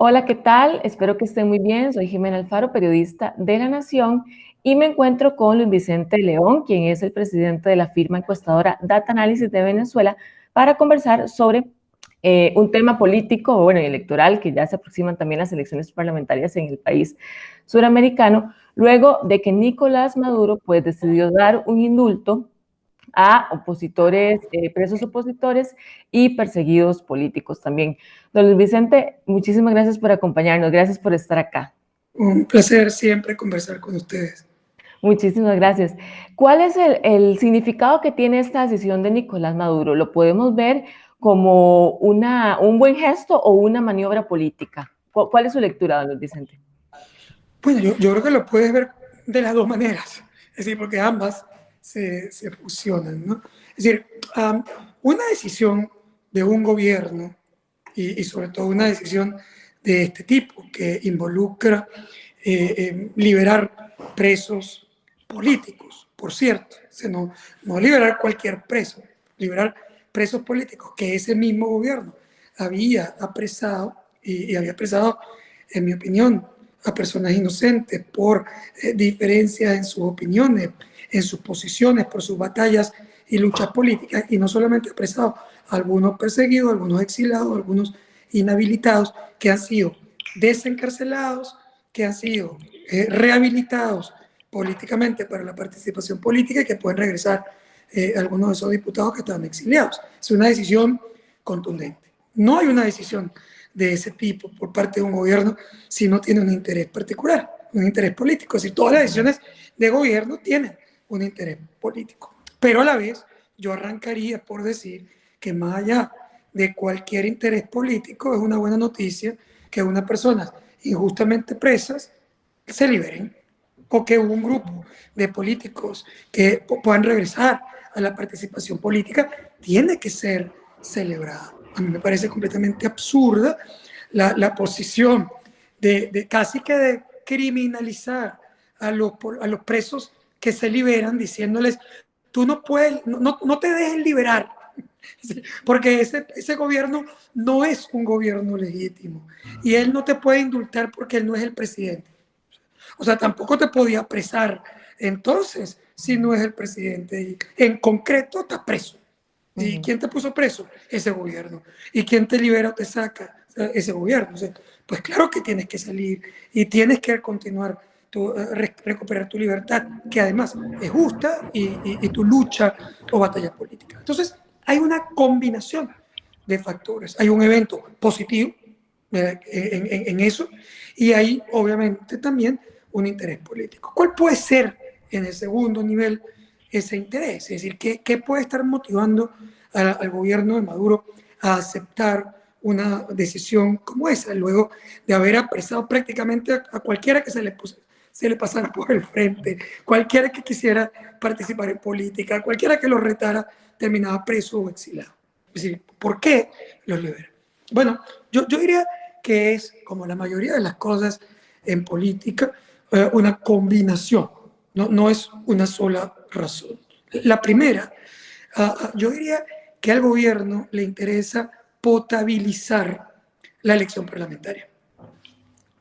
Hola, ¿qué tal? Espero que estén muy bien. Soy Jimena Alfaro, periodista de La Nación, y me encuentro con Luis Vicente León, quien es el presidente de la firma encuestadora Data Analysis de Venezuela, para conversar sobre un tema político, bueno, y electoral, que ya se aproximan también las elecciones parlamentarias en el país suramericano, luego de que Nicolás Maduro pues decidió dar un indulto a opositores, presos opositores y perseguidos políticos también. Don Luis Vicente, muchísimas gracias por acompañarnos, gracias por estar acá. Un placer siempre conversar con ustedes. Muchísimas gracias. ¿Cuál es el significado que tiene esta decisión de Nicolás Maduro? ¿Lo podemos ver como un buen gesto o una maniobra política? ¿Cuál es su lectura, don Luis Vicente? Bueno, yo creo que lo puedes ver de las dos maneras, es decir, porque ambas se fusionan, ¿no? Es decir, una decisión de un gobierno y sobre todo una decisión de este tipo que involucra liberar presos políticos, por cierto, o sea, no liberar cualquier preso, liberar presos políticos que ese mismo gobierno había apresado y había apresado, en mi opinión, a personas inocentes por diferencias en sus opiniones, en sus posiciones, por sus batallas y luchas políticas, y no solamente apresado, algunos perseguidos, algunos exiliados, algunos inhabilitados, que han sido desencarcelados, que han sido rehabilitados políticamente para la participación política y que pueden regresar algunos de esos diputados que estaban exiliados. Es una decisión contundente. No hay una decisión de ese tipo por parte de un gobierno si no tiene un interés particular, un interés político. Es decir, todas las decisiones de gobierno tienen un interés político. Pero a la vez, yo arrancaría por decir que más allá de cualquier interés político, es una buena noticia que unas personas injustamente presas se liberen o que un grupo de políticos que puedan regresar a la participación política tiene que ser celebrada. A mí me parece completamente absurda la posición de casi que de criminalizar a los presos que se liberan diciéndoles, tú no puedes, no te dejes liberar, porque ese gobierno no es un gobierno legítimo y él no te puede indultar porque él no es el presidente. O sea, tampoco te podía apresar entonces si no es el presidente. Y en concreto, estás preso. ¿Y quién te puso preso? Ese gobierno. ¿Y quién te libera o te saca? Ese gobierno. O sea, pues claro que tienes que salir y tienes que continuar, recuperar tu libertad, que además es justa y tu lucha o batalla política. Entonces, hay una combinación de factores. Hay un evento positivo en eso y hay obviamente también un interés político. ¿Cuál puede ser en el segundo nivel ese interés? Es decir, ¿qué puede estar motivando al gobierno de Maduro a aceptar una decisión como esa, luego de haber apresado prácticamente a cualquiera que se le pasara por el frente, cualquiera que quisiera participar en política, cualquiera que lo retara, terminaba preso o exilado? Es decir, ¿por qué los libera? Bueno, yo diría que es, como la mayoría de las cosas en política, una combinación, no es una sola razón. La primera, yo diría que al gobierno le interesa potabilizar la elección parlamentaria,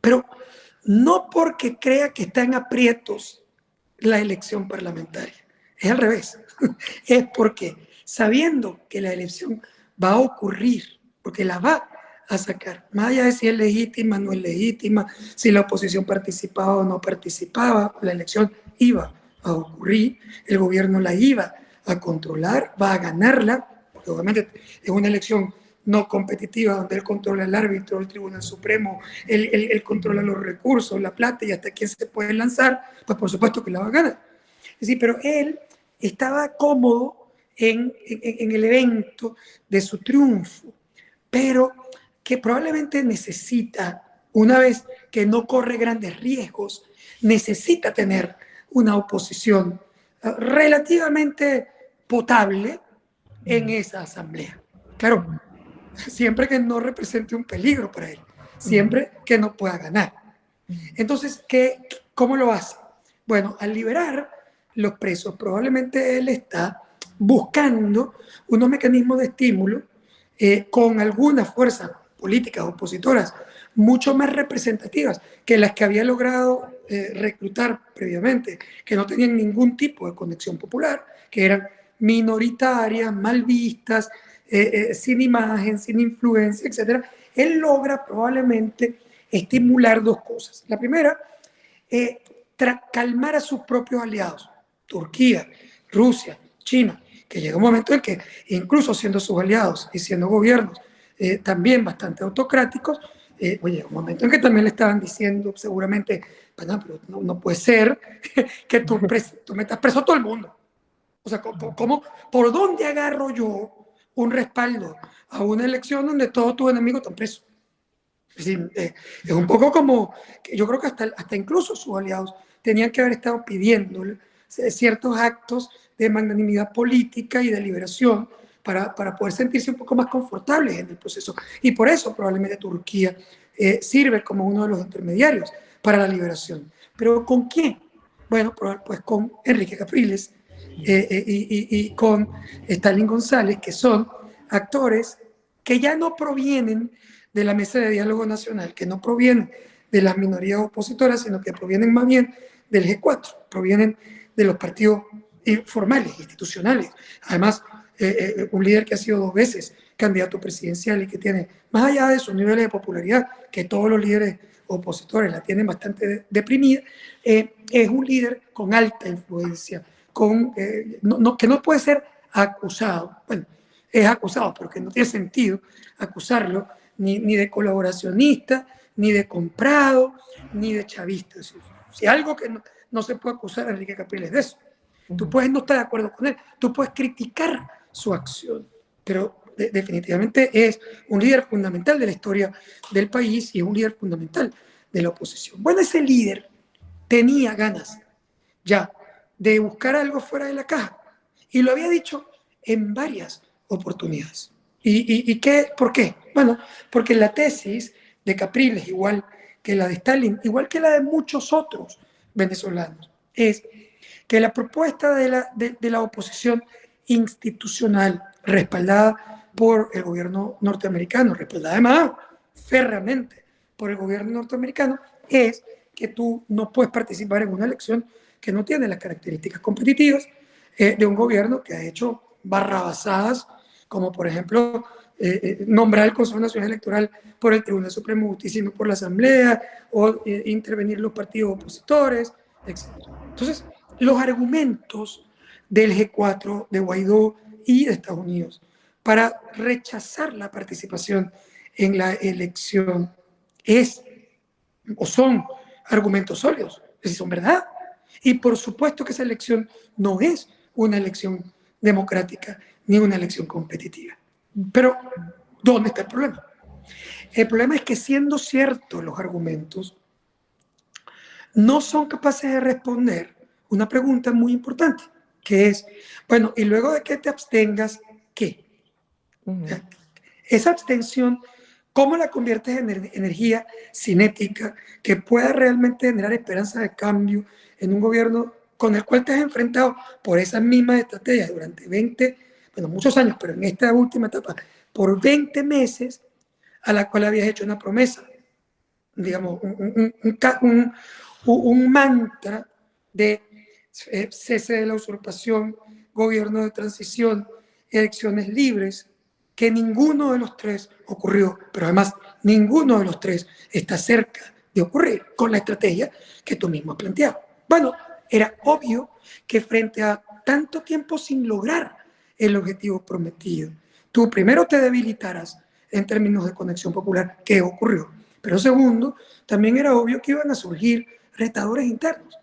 pero no porque crea que está en aprietos la elección parlamentaria, es al revés, es porque sabiendo que la elección va a ocurrir, porque la va a sacar, más allá de si es legítima o no es legítima, si la oposición participaba o no participaba, la elección iba a ocurrir, el gobierno la iba a controlar, va a ganarla, porque obviamente es una elección no competitiva donde él controla el árbitro, el Tribunal Supremo, él controla los recursos, la plata y hasta quién se puede lanzar, pues por supuesto que la va a ganar. Es decir, pero él estaba cómodo en el evento de su triunfo, pero que probablemente necesita, una vez que no corre grandes riesgos, necesita tener una oposición relativamente potable en esa asamblea. Claro, siempre que no represente un peligro para él, siempre que no pueda ganar. Entonces, ¿cómo lo hace? Bueno, al liberar los presos, probablemente él está buscando unos mecanismos de estímulo con algunas fuerzas políticas opositoras mucho más representativas que las que había logrado reclutar previamente, que no tenían ningún tipo de conexión popular, que eran minoritarias, mal vistas, sin imagen, sin influencia, etc. Él logra probablemente estimular dos cosas. La primera, calmar a sus propios aliados, Turquía, Rusia, China, que llega un momento en que, incluso siendo sus aliados y siendo gobiernos también bastante autocráticos, oye, un momento en que también le estaban diciendo seguramente, pero no puede ser que tú metas preso a todo el mundo. O sea, ¿por dónde agarro yo un respaldo a una elección donde todos tus enemigos están presos? Es decir, es un poco como, que yo creo que hasta incluso sus aliados tenían que haber estado pidiéndole ciertos actos de magnanimidad política y de liberación para poder sentirse un poco más confortables en el proceso. Y por eso probablemente Turquía sirve como uno de los intermediarios para la liberación. ¿Pero con quién? Bueno, pues con Enrique Capriles y con Stalin González, que son actores que ya no provienen de la Mesa de Diálogo Nacional, que no provienen de las minorías opositoras, sino que provienen más bien del G4, provienen de los partidos formales, institucionales. Además, un líder que ha sido 2 veces candidato presidencial y que tiene, más allá de sus niveles de popularidad, que todos los líderes opositores la tienen bastante deprimida, es un líder con alta influencia, que no puede ser acusado. Bueno, es acusado, porque no tiene sentido acusarlo ni de colaboracionista, ni de comprado, ni de chavista. Si algo que no se puede acusar a Enrique Capriles de eso. Tú puedes no estar de acuerdo con él, tú puedes criticar su acción, pero definitivamente es un líder fundamental de la historia del país y es un líder fundamental de la oposición. Bueno, ese líder tenía ganas ya de buscar algo fuera de la caja y lo había dicho en varias oportunidades. ¿Y qué? ¿Por qué? Bueno, porque la tesis de Capriles, igual que la de Stalin, igual que la de muchos otros venezolanos, es que la propuesta de la oposición institucional, respaldada por el gobierno norteamericano, respaldada además férreamente por el gobierno norteamericano, es que tú no puedes participar en una elección que no tiene las características competitivas de un gobierno que ha hecho barrabasadas, como por ejemplo nombrar el Consejo Nacional Electoral por el Tribunal Supremo de Justicia y no por la Asamblea, o intervenir los partidos opositores, etc. Entonces, los argumentos del G4, de Guaidó y de Estados Unidos para rechazar la participación en la elección son argumentos sólidos, es decir, son verdad. Y por supuesto que esa elección no es una elección democrática ni una elección competitiva. Pero, ¿dónde está el problema? El problema es que, siendo ciertos los argumentos, no son capaces de responder una pregunta muy importante, que es, bueno, y luego de que te abstengas, ¿qué? Esa abstención, ¿cómo la conviertes en energía cinética que pueda realmente generar esperanza de cambio en un gobierno con el cual te has enfrentado por esas mismas estrategias durante muchos años, pero en esta última etapa, por 20 meses, a la cual habías hecho una promesa, digamos, un mantra de cese de la usurpación, gobierno de transición, elecciones libres, que ninguno de los tres ocurrió, pero además ninguno de los tres está cerca de ocurrir con la estrategia que tú mismo has planteado. Bueno, era obvio que frente a tanto tiempo sin lograr el objetivo prometido, tú primero te debilitaras en términos de conexión popular, que ocurrió, pero segundo, también era obvio que iban a surgir retadores internos,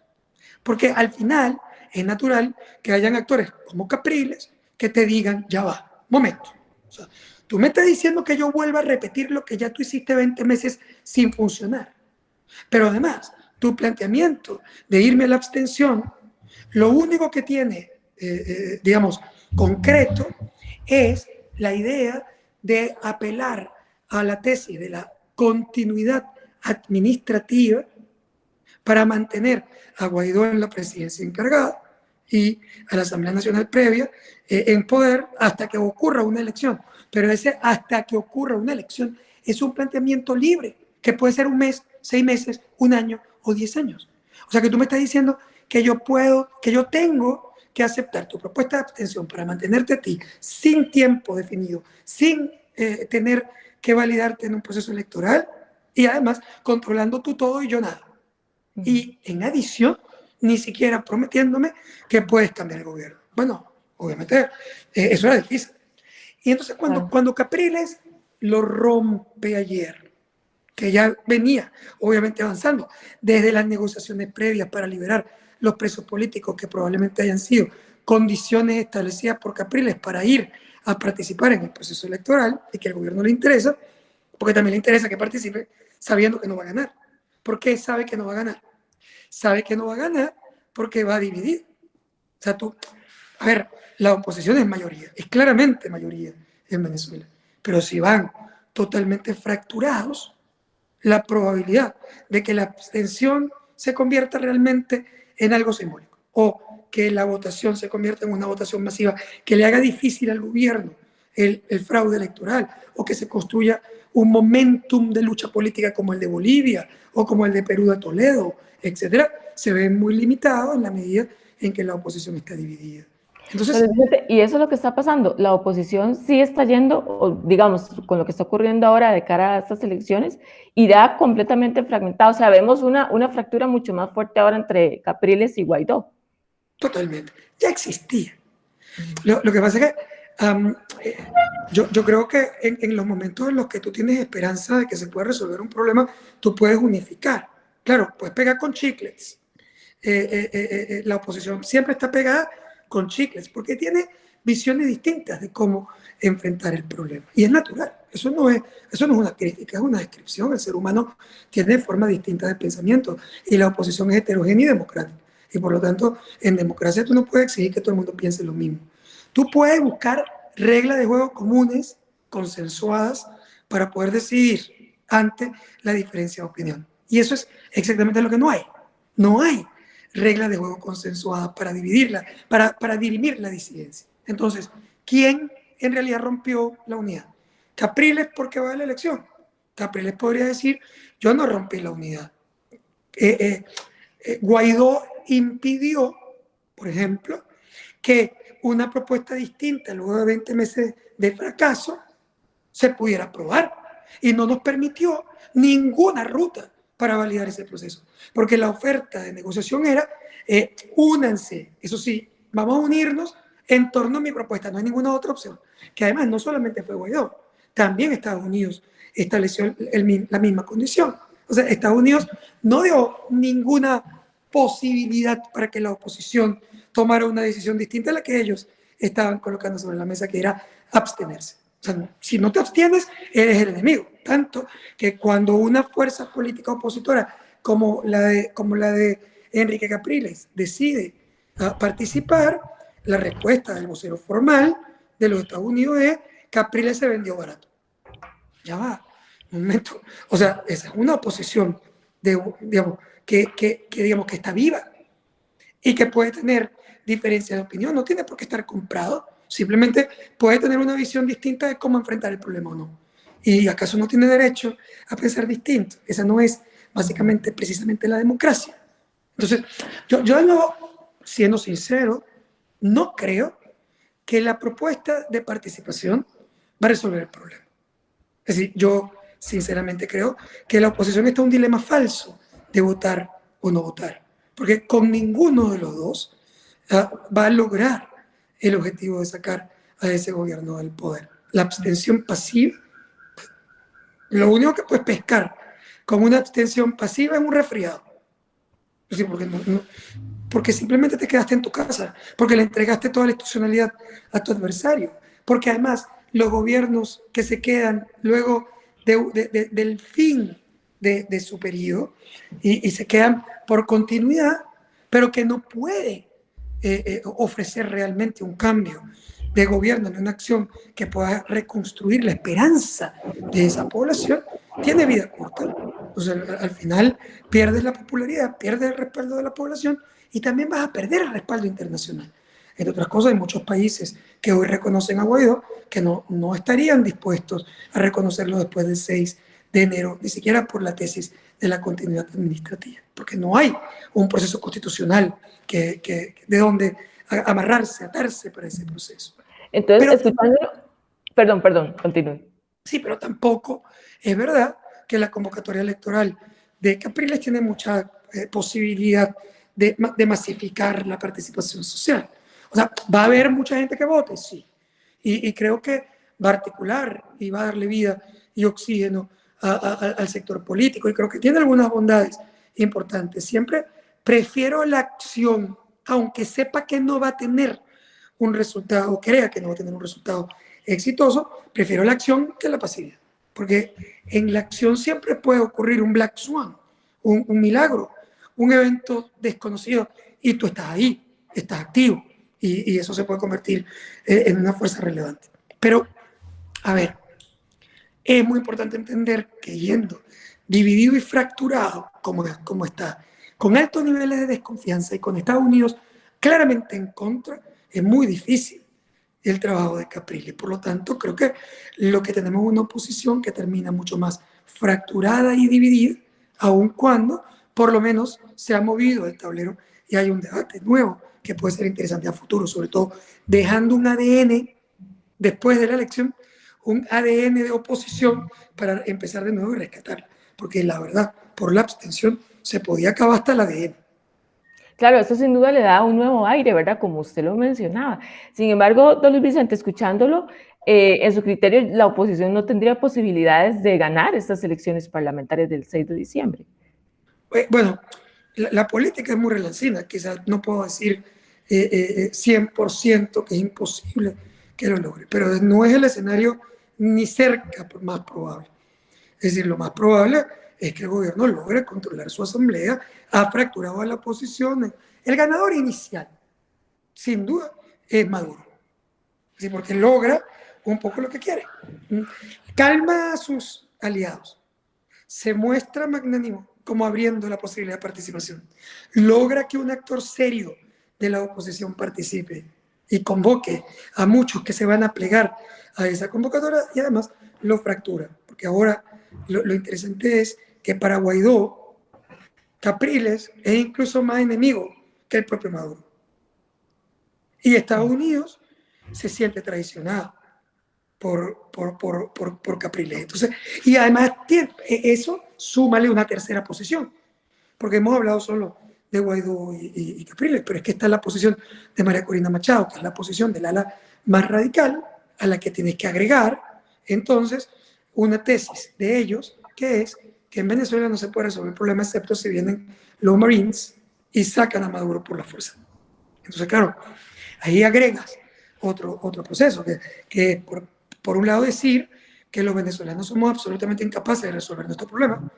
porque al final es natural que hayan actores como Capriles que te digan, ya va, momento. O sea, tú me estás diciendo que yo vuelva a repetir lo que ya tú hiciste 20 meses sin funcionar. Pero además, tu planteamiento de irme a la abstención, lo único que tiene, digamos, concreto, es la idea de apelar a la tesis de la continuidad administrativa para mantener a Guaidó en la presidencia encargada y a la Asamblea Nacional previa en poder hasta que ocurra una elección. Pero ese hasta que ocurra una elección es un planteamiento libre que puede ser un mes, 6 meses, un año o 10 años. O sea que tú me estás diciendo que yo tengo que aceptar tu propuesta de abstención para mantenerte a ti sin tiempo definido, sin tener que validarte en un proceso electoral y además controlando tú todo y yo nada. Y en adición, ni siquiera prometiéndome que puedes cambiar el gobierno. Bueno, obviamente eso era difícil. Y entonces cuando Capriles lo rompe ayer, que ya venía obviamente avanzando desde las negociaciones previas para liberar los presos políticos que probablemente hayan sido condiciones establecidas por Capriles para ir a participar en el proceso electoral y que al gobierno le interesa, porque también le interesa que participe sabiendo que no va a ganar. ¿Por qué sabe que no va a ganar? Sabe que no va a ganar porque va a dividir. O sea, a ver, la oposición es mayoría, es claramente mayoría en Venezuela, pero si van totalmente fracturados, la probabilidad de que la abstención se convierta realmente en algo simbólico o que la votación se convierta en una votación masiva que le haga difícil al gobierno el fraude electoral o que se construya un momentum de lucha política como el de Bolivia o como el de Perú de Toledo, etcétera, se ve muy limitado en la medida en que la oposición está dividida. Entonces, y eso es lo que está pasando. La oposición sí está yendo, o digamos, con lo que está ocurriendo ahora de cara a estas elecciones, irá completamente fragmentado. O sea, vemos una fractura mucho más fuerte ahora entre Capriles y Guaidó. Totalmente. Ya existía. Lo que pasa es que yo creo que en los momentos en los que tú tienes esperanza de que se pueda resolver un problema, tú puedes unificar. Claro, puedes pegar con chiclets. La oposición siempre está pegada con chicles porque tiene visiones distintas de cómo enfrentar el problema. Y es natural. Eso no es una crítica, es una descripción. El ser humano tiene formas distintas de pensamiento y la oposición es heterogénea y democrática. Y por lo tanto, en democracia tú no puedes exigir que todo el mundo piense lo mismo. Tú puedes buscar reglas de juego comunes, consensuadas, para poder decidir ante la diferencia de opinión. Y eso es exactamente lo que no hay. No hay reglas de juego consensuadas para dividirla, para dirimir la disidencia. Entonces, ¿quién en realidad rompió la unidad? Capriles porque va a la elección. Capriles podría decir, yo no rompí la unidad. Guaidó impidió, por ejemplo, que una propuesta distinta luego de 20 meses de fracaso se pudiera aprobar y no nos permitió ninguna ruta para validar ese proceso, porque la oferta de negociación era únanse, eso sí, vamos a unirnos en torno a mi propuesta, no hay ninguna otra opción, que además no solamente fue Guaidó, también Estados Unidos estableció la misma condición. O sea, Estados Unidos no dio ninguna posibilidad para que la oposición tomara una decisión distinta a la que ellos estaban colocando sobre la mesa, que era abstenerse. O sea, si no te abstienes, eres el enemigo. Tanto que cuando una fuerza política opositora como la de Enrique Capriles decide participar, la respuesta del vocero formal de los Estados Unidos es: Capriles se vendió barato. Ya va, un momento. O sea, esa es una oposición digamos, que está viva y que puede tener diferencias de opinión. No tiene por qué estar comprado. Simplemente puede tener una visión distinta de cómo enfrentar el problema o no. ¿Y acaso no tiene derecho a pensar distinto? Esa no es básicamente precisamente la democracia. Entonces, yo siendo sincero, no creo que la propuesta de participación va a resolver el problema. Es decir, yo sinceramente creo que la oposición está en un dilema falso de votar o no votar, porque con ninguno de los dos va a lograr el objetivo de sacar a ese gobierno del poder. La abstención pasiva, lo único que puedes pescar con una abstención pasiva es un resfriado. Es decir, porque simplemente te quedaste en tu casa, porque le entregaste toda la institucionalidad a tu adversario, porque además los gobiernos que se quedan luego del fin de su periodo y se quedan por continuidad, pero que no puede ofrecer realmente un cambio de gobierno en una acción que pueda reconstruir la esperanza de esa población, tiene vida corta. Entonces, al final pierdes la popularidad, pierdes el respaldo de la población y también vas a perder el respaldo internacional. Entre otras cosas, hay muchos países que hoy reconocen a Guaidó que no estarían dispuestos a reconocerlo después de 6 de enero, ni siquiera por la tesis de la continuidad administrativa, porque no hay un proceso constitucional de donde amarrarse, atarse para ese proceso. Entonces, Pero, escuchándolo, perdón, continúe. sí, pero tampoco es verdad que la convocatoria electoral de Capriles tiene mucha posibilidad de masificar la participación social. O sea, ¿va a haber mucha gente que vote? Sí. Y creo que va a articular y va a darle vida y oxígeno al sector político. Y creo que tiene algunas bondades importantes. Siempre prefiero la acción, aunque sepa que no va a tener un resultado, o crea que no va a tener un resultado exitoso, prefiero la acción que la pasividad. Porque en la acción siempre puede ocurrir un black swan, un milagro, un evento desconocido, y tú estás ahí, estás activo, y eso se puede convertir en una fuerza relevante. Pero, a ver, es muy importante entender que yendo dividido y fracturado, como está, con altos niveles de desconfianza y con Estados Unidos claramente en contra, es muy difícil el trabajo de Capriles. Por lo tanto, creo que lo que tenemos es una oposición que termina mucho más fracturada y dividida, aun cuando por lo menos se ha movido el tablero y hay un debate nuevo que puede ser interesante a futuro, sobre todo dejando un ADN después de la elección, un ADN de oposición para empezar de nuevo y rescatarla. Porque la verdad, por la abstención se podía acabar hasta el ADN. Claro, eso sin duda le da un nuevo aire, ¿verdad? Como usted lo mencionaba. Sin embargo, don Luis Vicente, escuchándolo, en su criterio, la oposición no tendría posibilidades de ganar estas elecciones parlamentarias del 6 de diciembre. Bueno, la política es muy relancina, quizás no puedo decir 100% que es imposible que lo logre, pero no es el escenario ni cerca más probable. Es decir, lo más probable es que el gobierno logre controlar su asamblea, ha fracturado a la oposición. El ganador inicial, sin duda, es Maduro. ¿Sí? Porque logra un poco lo que quiere. Calma a sus aliados, se muestra magnánimo, como abriendo la posibilidad de participación. Logra que un actor serio de la oposición participe y convoque a muchos que se van a plegar a esa convocatoria y además lo fractura. Porque ahora lo interesante es que para Guaidó, Capriles es incluso más enemigo que el propio Maduro. Y Estados Unidos se siente traicionado por Capriles. Entonces, y además eso súmale una tercera posición, porque hemos hablado solo de Guaidó y Capriles, pero es que está la posición de María Corina Machado, que es la posición del ala más radical, a la que tienes que agregar entonces una tesis de ellos, que es que en Venezuela no se puede resolver el problema excepto si vienen los Marines y sacan a Maduro por la fuerza. Entonces, claro, ahí agregas otro proceso, que por un lado decir que los venezolanos somos absolutamente incapaces de resolver nuestro problema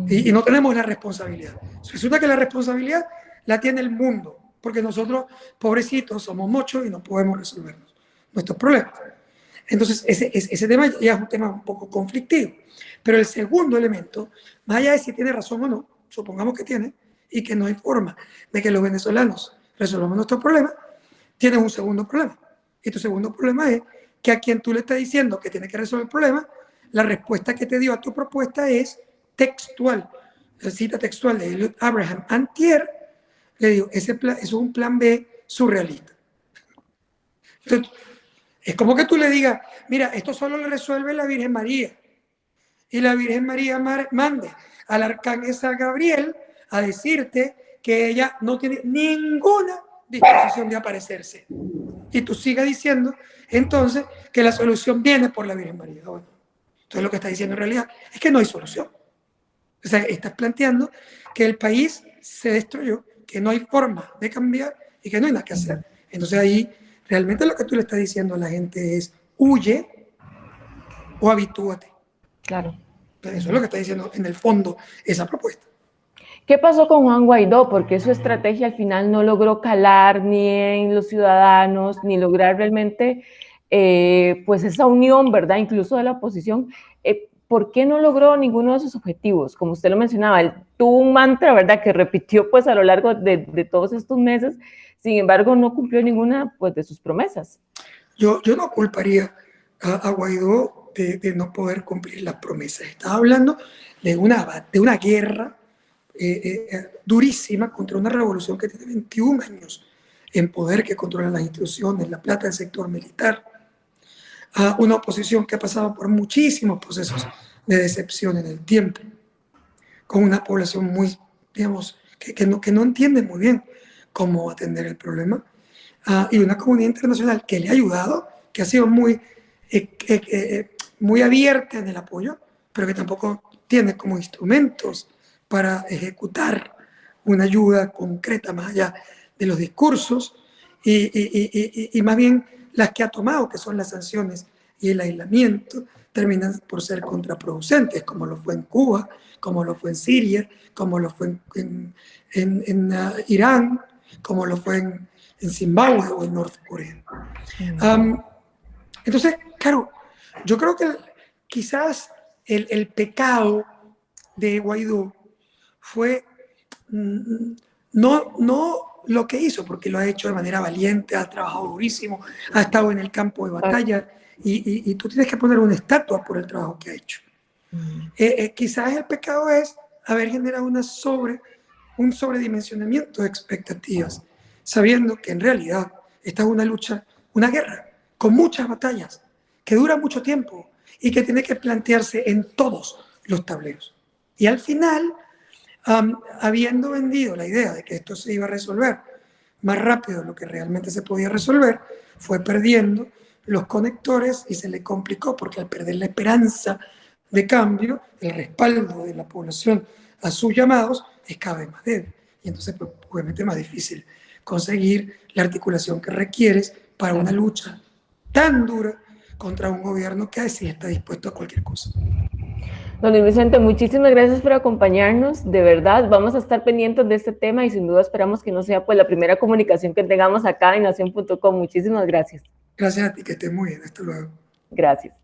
y no tenemos la responsabilidad. Resulta que la responsabilidad la tiene el mundo, porque nosotros, pobrecitos, somos muchos y no podemos resolvernos nuestros problemas. Entonces, ese tema ya es un tema un poco conflictivo. Pero el segundo elemento, más allá de si tiene razón o no, supongamos que tiene, y que no hay forma de que los venezolanos resolvamos nuestros problemas, tienes un segundo problema. Y tu segundo problema es que a quien tú le estás diciendo que tiene que resolver el problema, la respuesta que te dio a tu propuesta es textual. La cita textual de Elliot Abraham antier, le digo, ese es un plan B surrealista. Entonces, es como que tú le digas, mira, esto solo lo resuelve la Virgen María. Y la Virgen María mande al arcángel San Gabriel a decirte que ella no tiene ninguna disposición de aparecerse. Y tú sigas diciendo, entonces, que la solución viene por la Virgen María. Bueno, entonces lo que estás diciendo en realidad es que no hay solución. O sea, estás planteando que el país se destruyó, que no hay forma de cambiar y que no hay nada que hacer. Entonces ahí realmente lo que tú le estás diciendo a la gente es huye o habitúate. Claro. Entonces, eso es lo que está diciendo en el fondo esa propuesta. ¿Qué pasó con Juan Guaidó? Porque su estrategia al final no logró calar ni en los ciudadanos, ni lograr realmente pues esa unión, ¿verdad? Incluso de la oposición. ¿Por qué no logró ninguno de sus objetivos? Como usted lo mencionaba, él tuvo un mantra, ¿verdad? Que repitió pues a lo largo de todos estos meses, sin embargo no cumplió ninguna pues de sus promesas. Yo no culparía a Guaidó de no poder cumplir las promesas. Estaba hablando de una guerra durísima contra una revolución que tiene 21 años en poder, que controla las instituciones, la plata del sector militar, a una oposición que ha pasado por muchísimos procesos de decepción en el tiempo, con una población muy, digamos, que no entiende muy bien cómo atender el problema, y una comunidad internacional que le ha ayudado, que ha sido muy abierta en el apoyo, pero que tampoco tiene como instrumentos para ejecutar una ayuda concreta más allá de los discursos, y más bien las que ha tomado, que son las sanciones y el aislamiento, terminan por ser contraproducentes, como lo fue en Cuba, como lo fue en Siria, como lo fue en Irán, como lo fue en Zimbabue o en Norcorea. Entonces, claro, yo creo que quizás el pecado de Guaidó fue no lo que hizo, porque lo ha hecho de manera valiente, ha trabajado durísimo, ha estado en el campo de batalla, y tú tienes que poner una estatua por el trabajo que ha hecho. Quizás el pecado es haber generado un sobredimensionamiento de expectativas, sabiendo que en realidad esta es una lucha, una guerra, con muchas batallas, que dura mucho tiempo y que tiene que plantearse en todos los tableros. Y al final, habiendo vendido la idea de que esto se iba a resolver más rápido de lo que realmente se podía resolver, fue perdiendo los conectores y se le complicó, porque al perder la esperanza de cambio, el respaldo de la población a sus llamados es cada vez más débil. Y entonces, pues, obviamente es más difícil conseguir la articulación que requieres para una lucha tan dura contra un gobierno que sí está dispuesto a cualquier cosa. Don Luis Vicente, muchísimas gracias por acompañarnos. De verdad, vamos a estar pendientes de este tema y sin duda esperamos que no sea pues la primera comunicación que tengamos acá en Nación.com. Muchísimas gracias. Gracias a ti, que estés muy bien. Hasta luego. Gracias.